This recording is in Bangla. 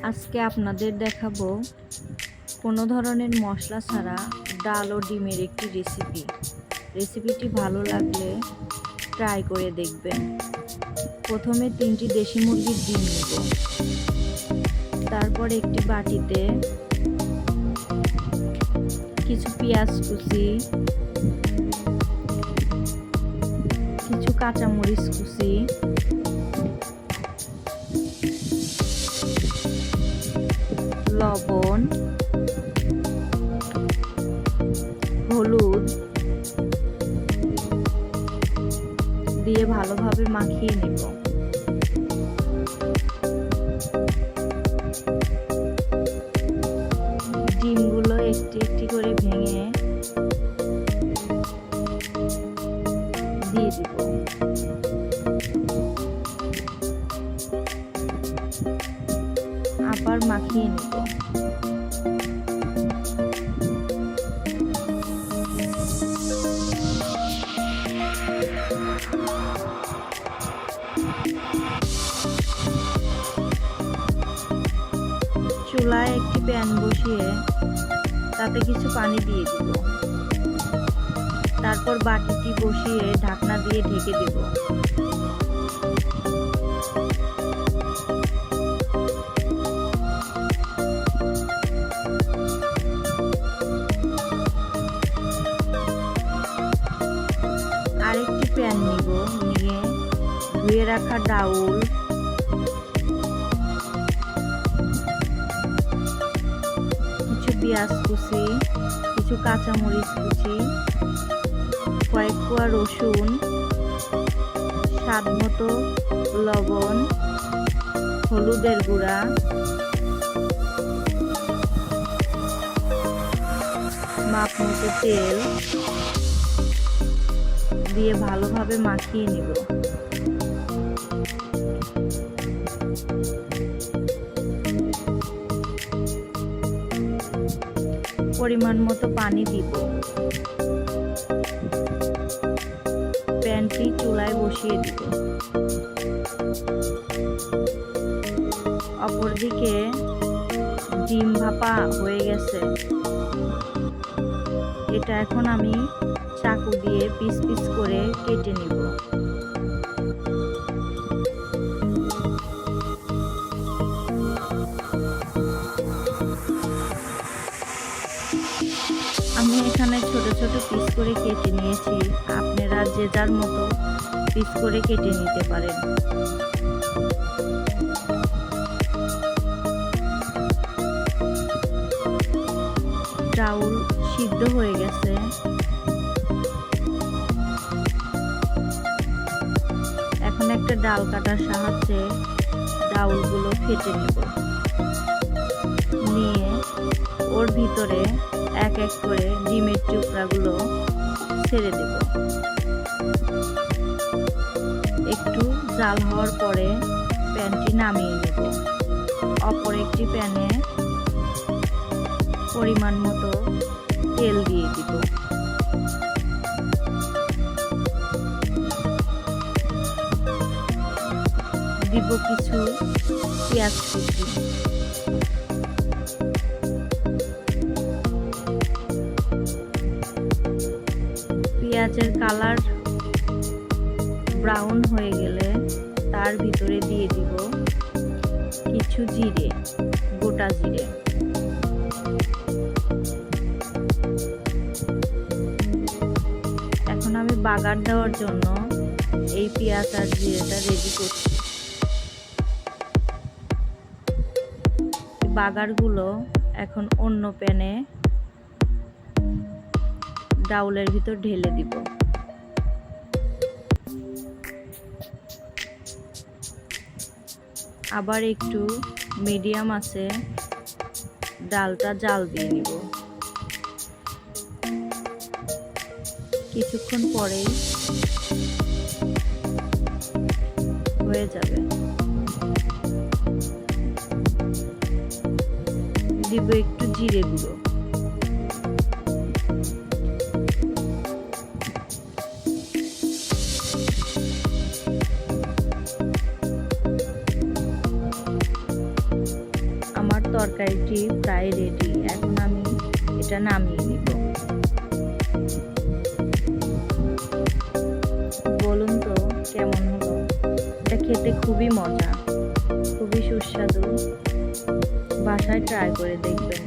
আজকে আপনাদের দেখাবো কোনো ধরনের মশলা ছাড়া ডাল ও ডিমের একটি রেসিপিটি ভালো লাগলে ট্রাই করে দেখবেন। প্রথমে 3টি দেশি মুরগির ডিম নেব। তারপর একটি বাটিতে কিছু পেঁয়াজ কুচি, কিছু কাঁচামরিচ কুচি, লবণ, হলুদ দিয়ে ভালোভাবে মাখিয়ে নেব। ডিমগুলো একটি একটি করে ভেঙে দিয়ে দিব। আবার মাখিয়ে নেব। চুলায় একটি প্যান বসিয়ে তাতে কিছু পানি দিয়ে দিব। তারপর বাটিটি বসিয়ে ঢাকনা দিয়ে ঢেকে দেব। আরেকটি প্যান নিয়ে ধুয়ে রাখা ডাউল, কিছু পেঁয়াজ কুচি, কিছু কাঁচামরিচ কুচি, কয়েক কোয়া রসুন, স্বাদ মতো লবণ, হলুদের গুঁড়া, মাপ মতো তেল দিয়ে ভালোভাবে মাখিয়ে নিব। পরিমাণ মতো পানি দিব। প্যানটি চুলায় বসিয়ে দিব। অপরদিকে ডিম ভাপা হয়ে গেছে। এটা এখন আমি চাকু দিয়ে পিস পিস করে কেটে নিব। আমি এখানে ছোট ছোট পিস করে কেটে নিয়েছি। আপনারা যে যার মতো পিস করে কেটে নিতে পারেন। ডাউল সিদ্ধ হয়ে গেছে। এখন একটা ডাল কাটার সাহায্যে ডাউলগুলো ফেটে নেব। নিয়ে ওর ভিতরে এক এক করে ডিমের টুকরাগুলো ছেড়ে দেব। একটু জাল হওয়ার পরে প্যানটি নামিয়ে নেব। অপর একটি প্যানে পরিমাণ মতো তেল দিয়ে দিব। দিব কিছু পেঁয়াজ কুচি। পেঁয়াজের কালার ব্রাউন হয়ে গেলে তার ভিতরে দিয়ে দিব কিছু জিরে, গোটা জিরে। এখন আমি বাগার দেওয়ার জন্য এই পেঁয়াজ আর জিরেটা রেডি করছি। বাগারগুলো এখন অন্য প্যানে ডাউলের ভিতর ঢেলে দিব। আবার একটু মিডিয়াম আছে ডালটা জাল দিয়ে নিব। কিছুক্ষণ পরেই হয়ে যাবে। দিব একটু জিরে গুঁড়ো। তরকারিটি প্রায় রেডি। এখন আমি এটা নামিয়ে নিব। বলুন তো কেমন হলো? এটা খেতে খুবই মজা, খুবই সুস্বাদু। বাসায় ট্রাই করে দেখবেন।